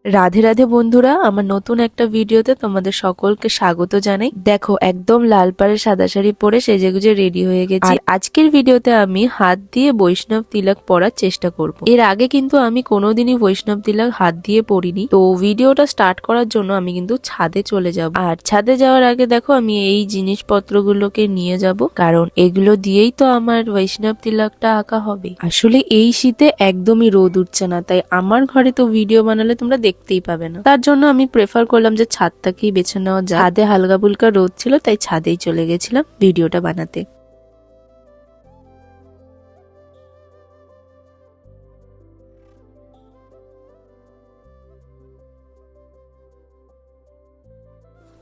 রাধে রাধে বন্ধুরা, আমার নতুন একটা ভিডিওতে তোমাদের সকলকে স্বাগত জানাই। দেখো, একদম লাল পাড়ের সাদা শাড়ি পরে সেজেগুজে রেডি হয়ে গেছি। আর আজকের ভিডিওতে আমি হাত দিয়ে বৈষ্ণব তিলক পরার চেষ্টা করব। এর আগে কিন্তু আমি কোনোদিনই বৈষ্ণব তিলক হাত দিয়ে পরিনি। তো ভিডিওটা স্টার্ট করার জন্য আমি কিন্তু ছাদে চলে যাব। আর ছাদে যাওয়ার আগে দেখো, আমি এই জিনিসপত্রগুলোকে নিয়ে যাব, কারণ এগুলো দিয়েই তো আমার বৈষ্ণব তিলকটা আঁকা হবে। আসলে এই শীতে একদমই রোদ উঠছে না, তাই আমার ঘরে তো ভিডিও বানালে তোমরা দেখতেই পাবে না। তার জন্য আমি প্রেফার করলাম যে ছাদটাকেই বেছে নেওয়া যায়। ছাদে হালকা ফুলকা রোদ ছিল, তাই ছাদেই চলে গেছিলাম ভিডিওটা বানাতে।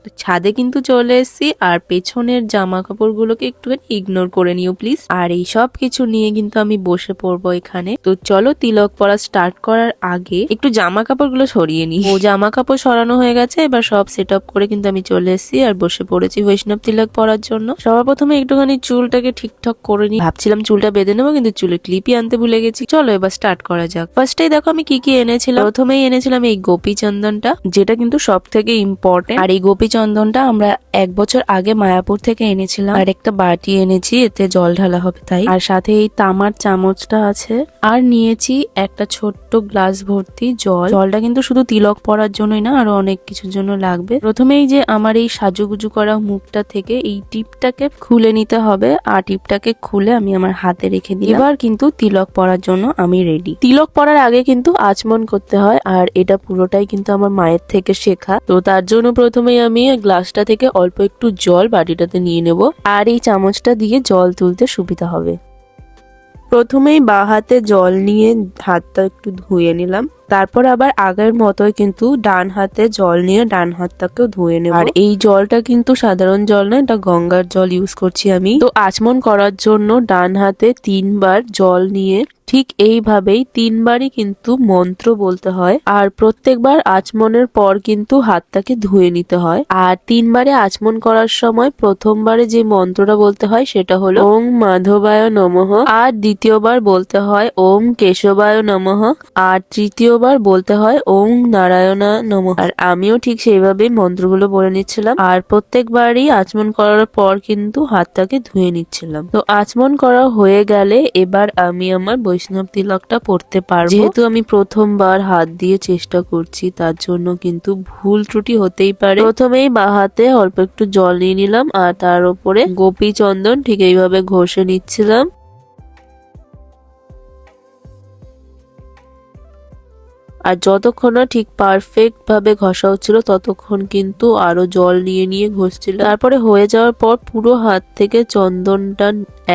তো ছাদে কিন্তু চলে এসেছি, আর পেছনের জামা কাপড়গুলোকে একটুখানি ইগনোর করে নিও প্লিজ। আর এই সব কিছু নিয়ে কিন্তু আমি বসে পড়বো এখানে। তো চলো, তিলক পরা স্টার্ট করার আগে একটু জামা কাপড়গুলো সরিয়ে নি। ও জামা কাপড় সরানো হয়ে গেছে, এবার সব সেট আপ করে কিন্তু আমি চলে এসেছি আর বসে পড়েছি বৈষ্ণব তিলক পরার জন্য। সবার প্রথমে একটুখানি চুলটাকে ঠিকঠাক করে নি। ভাবছিলাম চুলটা বেঁধে নেবো, কিন্তু চুলে ক্লিপই আনতে ভুলে গেছি। চলো এবার স্টার্ট করা যাক। ফার্স্টেই দেখো আমি কি কি এনেছিলাম। প্রথমেই এনেছিলাম এই গোপী চন্দনটা, যেটা কিন্তু সব থেকে ইম্পর্টেন্ট। আর এই গোপী চন্দনটা আমরা 1 বছর আগে মায়াপুর থেকে এনেছিলাম। আর একটা বাটি এনেছি, এতে জল ঢালা হবে তাই। আর সাথে এই তামার চামচটা আছে। আর নিয়েছি একটা ছোট্ট গ্লাস ভর্তি জল। জলটা কিন্তু শুধু তিলক পরার জন্যই না, আরো অনেক কিছুর জন্য লাগবে। প্রথমেই যে আমার এই সাজুগুজু করা মুখটা থেকে এই টিপটাকে খুলে নিতে হবে। আর টিপটাকে খুলে আমি আমার হাতে রেখে দিই। এবার কিন্তু তিলক পরার জন্য আমি রেডি। তিলক পরার আগে কিন্তু আচমন করতে হয়, আর এটা পুরোটাই কিন্তু আমার মায়ের থেকে শেখা। তো তার জন্য প্রথমেই আমি গ্লাসটা থেকে অল্প একটু জল বাটিটাতে নিয়ে নেব। আর এই চামচটা দিয়ে জল তুলতে সুবিধা হবে। প্রথমেই বাঁ হাতে জল নিয়ে হাতটা একটু ধুয়ে নিলাম। তারপর আবার আগের মতোই কিন্তু ডান হাতে জল নিয়ে ডান হাতটাকেও ধুয়ে নেব। আর এই জলটা কিন্তু সাধারণ জল নয়, এটা গঙ্গার জল ইউজ করছি আমি। তো আচমন করার জন্য ডান হাতে 3বার জল নিয়ে ঠিক এইভাবেই 3বারই কিন্তু মন্ত্র বলতে হয়। আর প্রত্যেকবার আচমনের পর কিন্তু হাতটাকে ধুয়ে নিতে হয়। আর 3বারে আচমন করার সময় প্রথমবারে যে মন্ত্রটা বলতে হয় সেটা হলো ওম মাধবায় নমঃ। আর দ্বিতীয়বার বলতে হয় ওম কেশবায় নমঃ। আর তৃতীয়বার বলতে হয় ওম নারায়ণা নমঃ। আর আমিও ঠিক সেইভাবেই মন্ত্রগুলো বলে নিচ্ছিলাম। আর প্রত্যেকবারই আচমন করার পর কিন্তু হাতটাকে ধুয়ে নিচ্ছিলাম। তো আচমন করা হয়ে গেলে এবার আমি আমার বৈষ্ণব তিলকটা পড়তে পারবো। যেহেতু আমি প্রথমবার হাত দিয়ে চেষ্টা করছি, তার জন্য কিন্তু ভুল ত্রুটি হতেই পারে। প্রথমেই বাঁ হাতে অল্প একটু জল নিয়ে নিলাম, আর তার উপরে গোপী চন্দন ঠিক এইভাবে ঘষে নিচ্ছিলাম। আর যতক্ষণ না ঠিক পারফেক্ট ভাবে ঘষা হচ্ছিল ততক্ষণ কিন্তু আরো জল নিয়ে নিয়ে ঘষছিল। তারপরে হয়ে যাওয়ার পর পুরো হাত থেকে চন্দনটা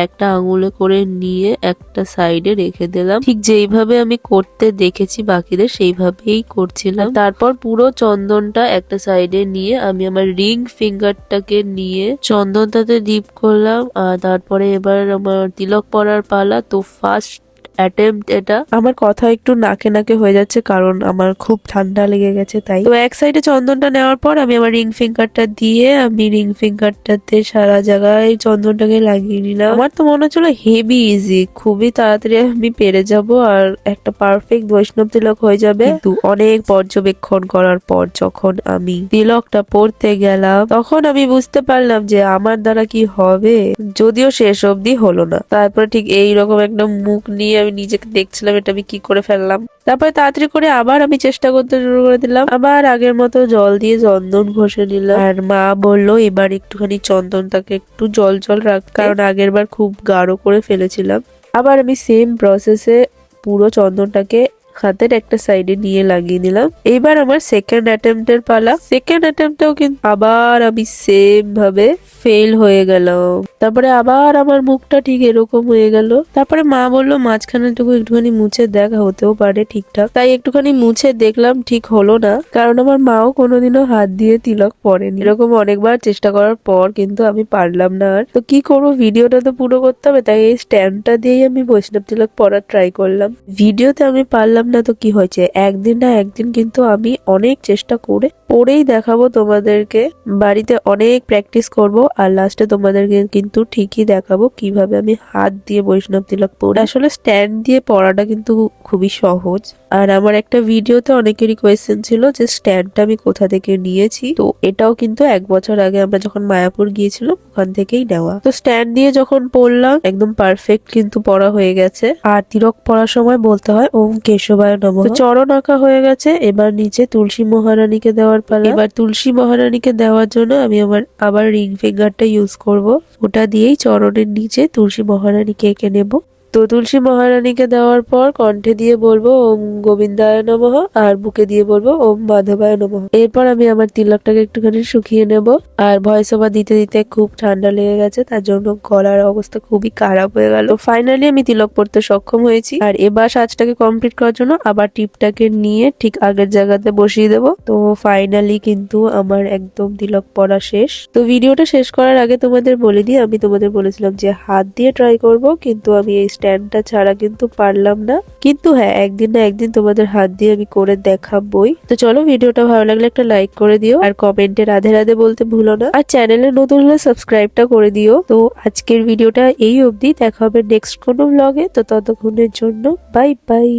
একটা আঙুলে করে নিয়ে একটা সাইডে রেখে দিলাম। ঠিক যেইভাবে আমি করতে দেখেছি বাকিদের সেইভাবেই করছিলাম। তারপর পুরো চন্দনটা একটা সাইডে নিয়ে আমি আমার রিং ফিঙ্গারটাকে নিয়ে চন্দনটাতে ডিপ করলাম। আর তারপরে এবার আমার তিলক পরার পালা। তো ফার্স্ট অ্যাটেম্পট এটা। আমার কথা একটু নাকে নাকে হয়ে যাচ্ছে, কারণ আমার খুব ঠান্ডা লেগে গেছে তাই। তো এক সাইডে চন্দনটা নেওয়ার পর আমি আমার রিং ফিঙ্গারটা দিয়ে আমি রিং ফিঙ্গারটাতে সারা জায়গায় চন্দনটাকে লাগিয়ে নিলাম। আমার তো মনে হচ্ছিল হেভি ইজি, খুবই তাড়াতাড়ি আমি পেরে যাব আর একটা পারফেক্ট বৈষ্ণব তিলক হয়ে যাবে। কিন্তু অনেক পর্যবেক্ষণ করার পর যখন আমি তিলকটা পরতে গেলাম, তখন আমি বুঝতে পারলাম যে আমার দ্বারা কি হবে। যদিও শেষ অবধি হলো না। তারপর ঠিক এইরকম একটা মুখ নিয়ে আমি নিজেকে দেখছিলাম এটা আমি কি করে ফেললাম। তারপরে তাড়াতাড়ি করে আবার আমি চেষ্টা করতে শুরু করে দিলাম। আবার আগের মতো জল দিয়ে চন্দন ঘষে নিলাম। আর মা বললো এবার একটুখানি চন্দনটাকে একটু জল জল রাখ, কারণ আগের বার খুব গাঢ় করে ফেলেছিলাম। আবার আমি সেম প্রসেসে পুরো চন্দনটাকে হাতের একটা সাইডে নিয়ে লাগিয়ে নিলাম। এইবার আমার সেকেন্ড অ্যাটেম্পটের পালা। সেকেন্ড অ্যাটেম্পটেও কিন্তু আবার আমি সেম ভাবে ফেল হয়ে গেলাম। তারপরে আবার আমার মুখটা ঠিক এরকম হয়ে গেল। তারপরে মা বললো মাঝখানেটুকু একটুখানি মুছে দেখা, হতেও পারে ঠিকঠাক। তাই একটুখানি মুছে দেখলাম, ঠিক হলো না, কারণ আমার মাও কোনোদিনও হাত দিয়ে তিলক পরেনি। এরকম অনেকবার চেষ্টা করার পর কিন্তু আমি পারলাম না। আর তো কি করবো, ভিডিওটা তো পুরো করতে হবে, তাই এই স্ট্যান্ডটা দিয়েই আমি বৈষ্ণব তিলক পরার ট্রাই করলাম। ভিডিওতে আমি পারলাম না তো কি হয়েছে, একদিন না একদিন কিন্তু আমি অনেক চেষ্টা করে পরেই দেখাবো তোমাদেরকে। বাড়িতে অনেক প্র্যাকটিস করব আর লাস্টে তোমাদেরকে কিন্তু ঠিকই দেখাবো কিভাবে আমি হাত দিয়ে বৈষ্ণব তিলক পরি। আসলে স্ট্যান্ড দিয়ে পরাটা কিন্তু খুবই সহজ। আর আমার একটা ভিডিওতে অনেকেরই কোয়েশ্চেন ছিল যে স্ট্যান্ডটা আমি কোথা থেকে নিয়েছি, তো এটাও কিন্তু 1 বছর আগে আমরা যখন মায়াপুর গিয়েছিলাম ওখান থেকেই নেওয়া। তো স্ট্যান্ড দিয়ে যখন পড়লাম একদম পারফেক্ট কিন্তু পড়া হয়ে গেছে। আর তিলক পড়ার সময় বলতে হয় ওম কেশবায় নমঃ। তো চরণ আঁকা হয়ে গেছে, এবার নিচে তুলসী মহারানীকে দেওয়ার পালা। এবার তুলসী মহারানীকে দেওয়ার জন্য আমি আবার রিং ফিঙ্গারটা ইউজ করব। ওটা দিয়েই চরণের নিচে তুলসী মহারানীকে এঁকে নেব। তো তুলসী মহারানীকে দেওয়ার পর কণ্ঠে দিয়ে বলবো ওম গোবিন্দায় নমঃ আর বুকে দিয়ে বলবো ওম মাধবায় নমঃ। এরপর আমি আমার তিলকটাকে একটুখানি শুকিয়ে নেব। আর ভয়েস ওভার দিতে দিতে খুব ঠান্ডা লেগে গেছে, তার জন্য গলার অবস্থা খুবই খারাপ হয়ে গেল। ফাইনালি আমি তিলক পড়তে সক্ষম হয়েছি। আর এবার সাজটাকে কমপ্লিট করার জন্য আবার টিপটাকে নিয়ে ঠিক আগের জায়গাতে বসিয়ে দেব। তো ফাইনালি কিন্তু আমার একদম তিলক পড়া শেষ। তো ভিডিওটা শেষ করার আগে তোমাদের বলে দিই, আমি তোমাদের বলেছিলাম যে হাত দিয়ে ট্রাই করব, কিন্তু আমি এই স্ট্যান্ডটা ছাড়া কিন্তু পারলাম না। কিন্তু হ্যাঁ, একদিন না একদিন তোমাদের হাত দিয়ে আমি করে দেখাবই। তো চলো, ভিডিওটা ভালো লাগলে একটা লাইক করে দিও আর কমেন্টে রাধে রাধে বলতে ভুলো না। আর চ্যানেলে নতুন হলে সাবস্ক্রাইবটা করে দিও। তো আজকের ভিডিওটা এই অবধি, দেখা হবে নেক্সট কোনো ব্লগে। তো ততক্ষণের জন্য বাই বাই।